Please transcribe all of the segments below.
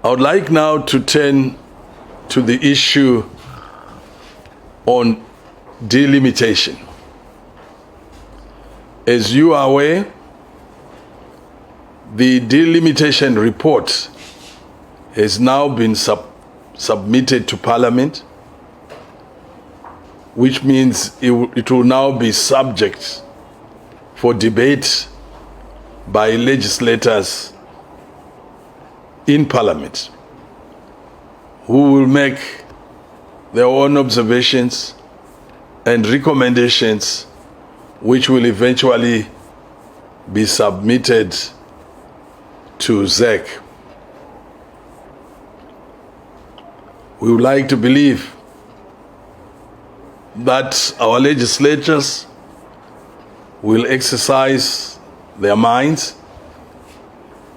I would like now to turn to the issue on delimitation. As you are aware, the delimitation report has now been submitted to Parliament, which means it will now be subject for debate by legislators in Parliament, who will make their own observations and recommendations, which will eventually be submitted to ZEC. We would like to believe that our legislators will exercise their minds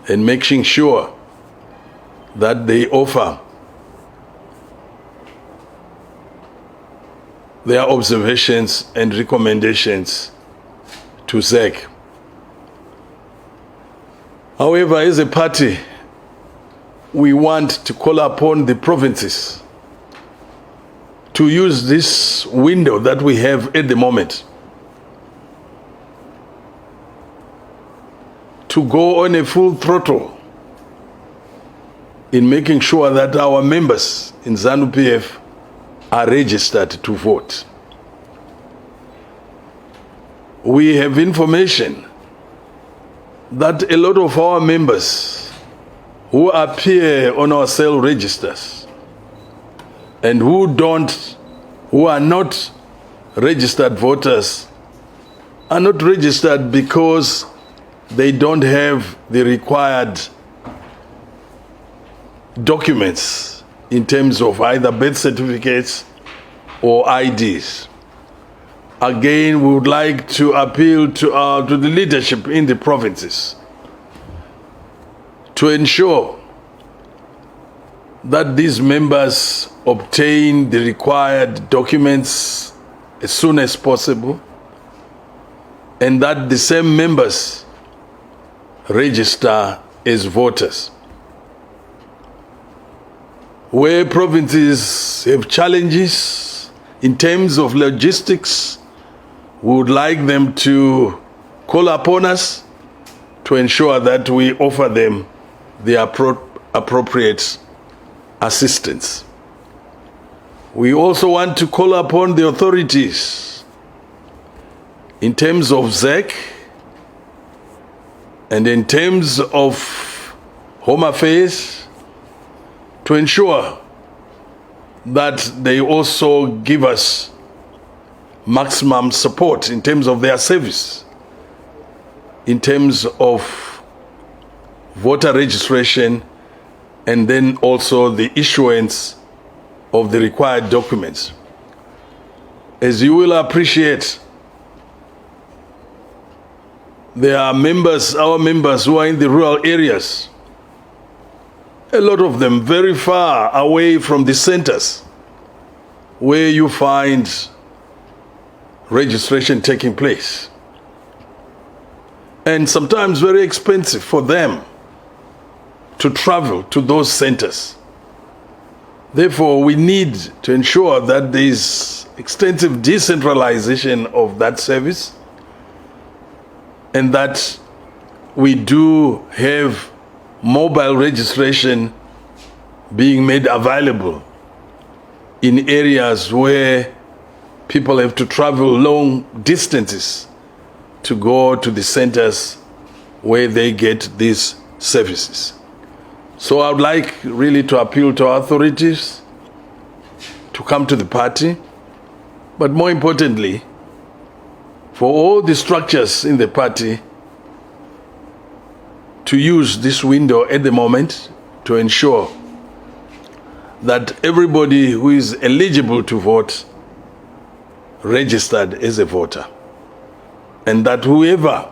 in making sure that they offer their observations and recommendations to ZEC. However, as a party, we want to call upon the provinces to use this window that we have at the moment to go on a full throttle in making sure that our members in Zanu PF are registered to vote. We have information that a lot of our members who appear on our cell registers and who are not registered voters are not registered because they don't have the required documents in terms of either birth certificates or IDs. Again, we would like to appeal to the leadership in the provinces to ensure that these members obtain the required documents as soon as possible, and that the same members register as voters. Where provinces have challenges in terms of logistics, we would like them to call upon us to ensure that we offer them the appropriate assistance. We also want to call upon the authorities in terms of ZEC and in terms of Home Affairs to ensure that they also give us maximum support in terms of their service, in terms of voter registration, and then also the issuance of the required documents. As you will appreciate, there are our members who are in the rural areas, a lot of them very far away from the centers where you find registration taking place, and sometimes very expensive for them to travel to those centers. Therefore, we need to ensure that there is extensive decentralization of that service, and that we do have mobile registration being made available in areas where people have to travel long distances to go to the centers where they get these services. So I would like really to appeal to our authorities to come to the party, but more importantly, for all the structures in the party to use this window at the moment to ensure that everybody who is eligible to vote registered as a voter, and that whoever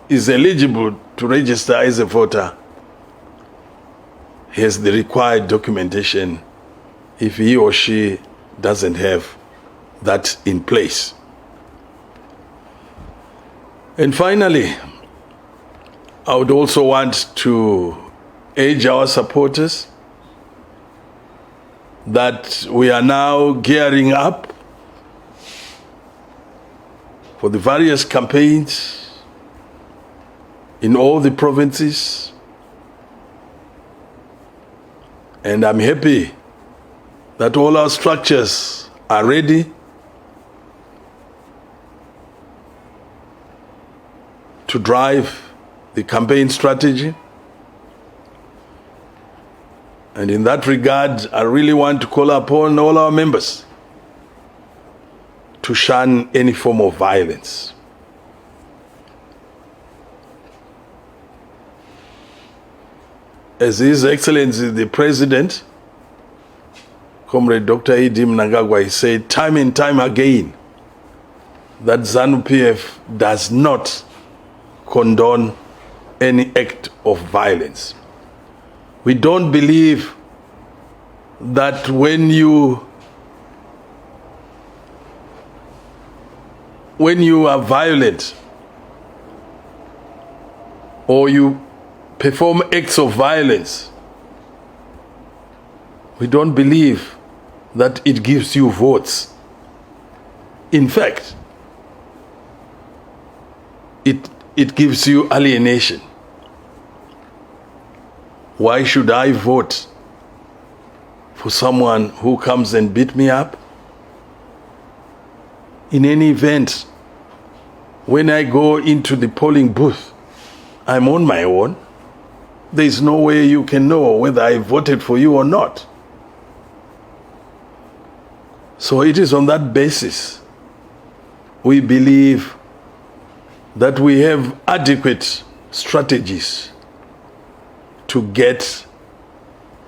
is eligible to register as a voter has the required documentation if he or she doesn't have that in place. And finally, I would also want to urge our supporters that we are now gearing up for the various campaigns in all the provinces. And I'm happy that all our structures are ready to drive the campaign strategy. And in that regard, I really want to call upon all our members to shun any form of violence. As His Excellency the President, Comrade Dr. Idi Mnangagwa, said time and time again that Zanu PF does not condone any act of violence. We don't believe that when you are violent or you perform acts of violence, we don't believe that it gives you votes. In fact, it gives you alienation. Why should I vote for someone who comes and beat me up? In any event, when I go into the polling booth, I'm on my own. There's no way you can know whether I voted for you or not. So it is on that basis we believe that we have adequate strategies to get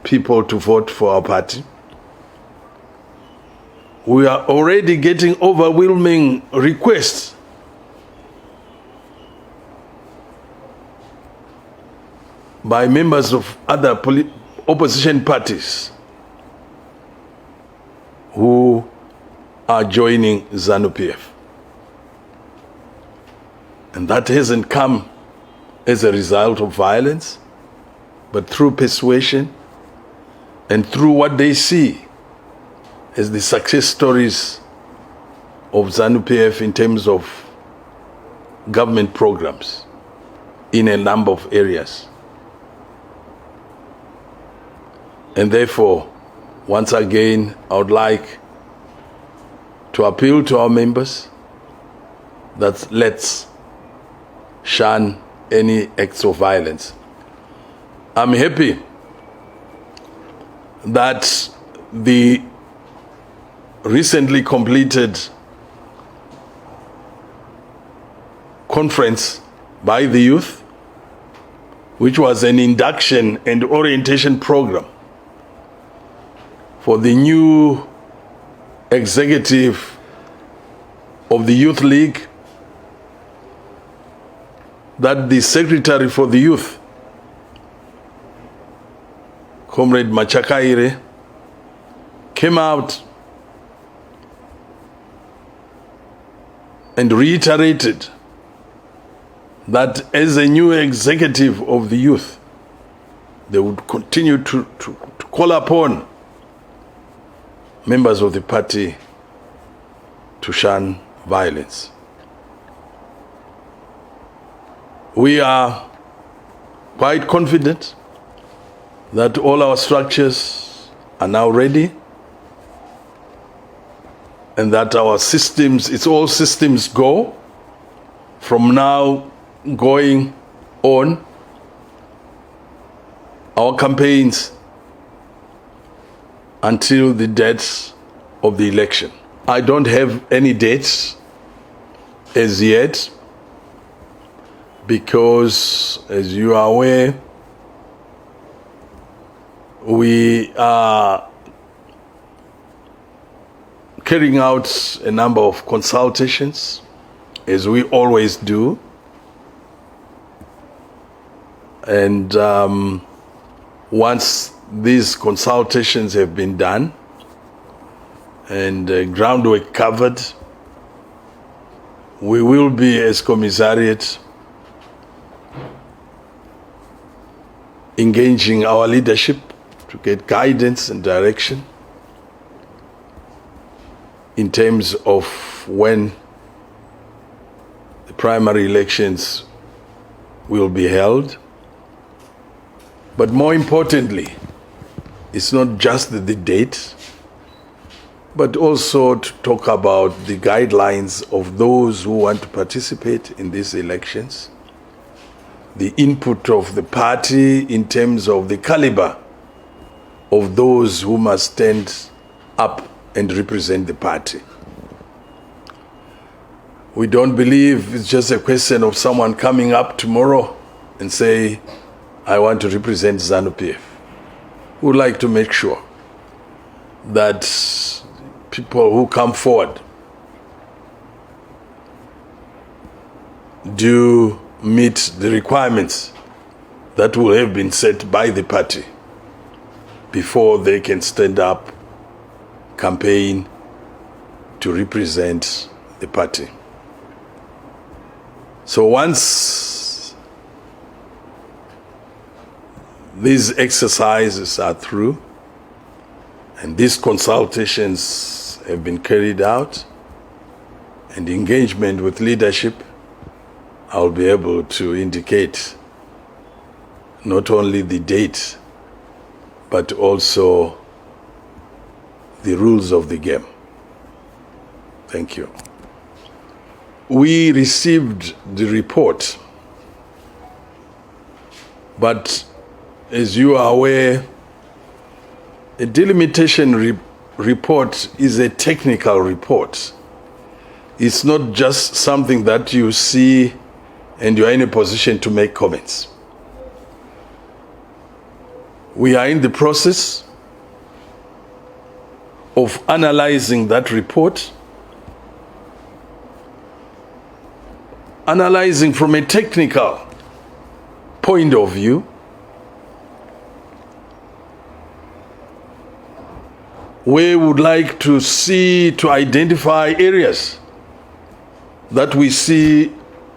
people to vote for our party. We are already getting overwhelming requests by members of other opposition parties who are joining Zanu PF. And that hasn't come as a result of violence, but through persuasion and through what they see as the success stories of Zanu PF in terms of government programs in a number of areas. And therefore, once again, I would like to appeal to our members that let's shun any acts of violence. I'm happy that the recently completed conference by the youth, which was an induction and orientation program for the new executive of the Youth League, that the secretary for the youth, Comrade Machakaire, came out and reiterated that as a new executive of the youth, they would continue to call upon members of the party to shun violence. We are quite confident that all our structures are now ready and that our systems, it's all systems go from now going on. Our campaigns until the dates of the election. I don't have any dates as yet because, as you are aware, we are carrying out a number of consultations, as we always do. And once these consultations have been done and groundwork covered, we will be, as Commissariat, engaging our leadership to get guidance and direction in terms of when the primary elections will be held. But more importantly, it's not just the date, but also to talk about the guidelines of those who want to participate in these elections, the input of the party in terms of the caliber of those who must stand up and represent the party. We don't believe it's just a question of someone coming up tomorrow and say, I want to represent Zanu PF. We would like to make sure that people who come forward do meet the requirements that will have been set by the party before they can stand up, campaign to represent the party. So once these exercises are through and these consultations have been carried out and engagement with leadership, I'll be able to indicate not only the date, but also the rules of the game. Thank you. We received the report, but as you are aware, a delimitation report is a technical report. It's not just something that you see and you are in a position to make comments. We are in the process of analyzing that report, analyzing from a technical point of view, we would like to see, to identify areas that we see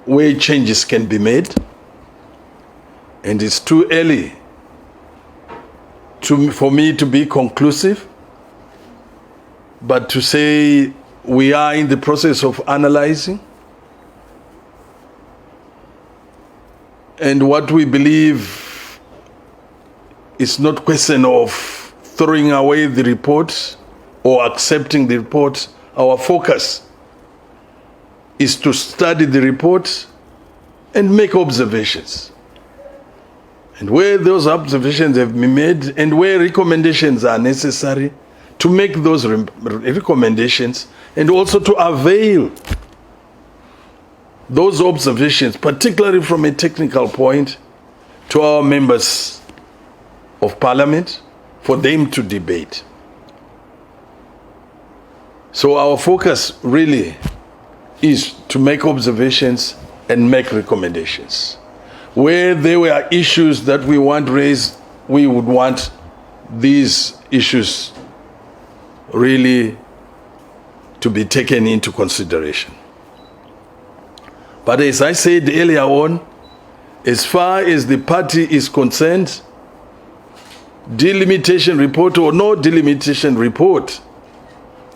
where changes can be made. And it's too early for me to be conclusive, but to say we are in the process of analyzing. And what we believe is not question of throwing away the report or accepting the report. Our focus is to study the report and make observations. And where those observations have been made and where recommendations are necessary, to make those recommendations and also to avail those observations, particularly from a technical point, to our members of Parliament for them to debate. So our focus really is to make observations and make recommendations. Where there were issues that we want raised, we would want these issues really to be taken into consideration. But as I said earlier on, as far as the party is concerned, delimitation report or no delimitation report,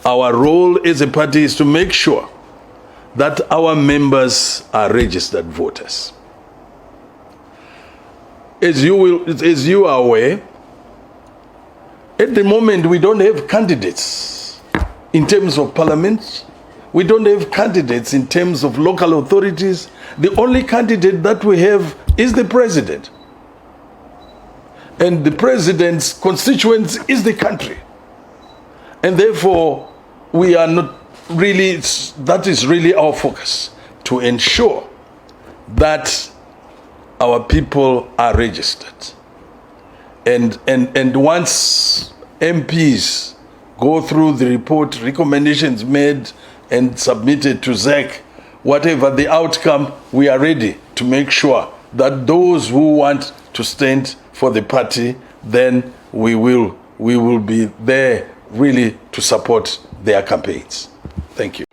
our role as a party is to make sure that our members are registered voters. As you are aware, at the moment we don't have candidates in terms of parliament. We don't have candidates in terms of local authorities. The only candidate that we have is the president. And the president's constituents is the country. And therefore, we are not really, that is really our focus, to ensure that our people are registered. And once MPs go through the report, recommendations made and submitted to ZEC, whatever the outcome, we are ready to make sure that those who want to stand for the party, then we will be there really to support their campaigns. Thank you.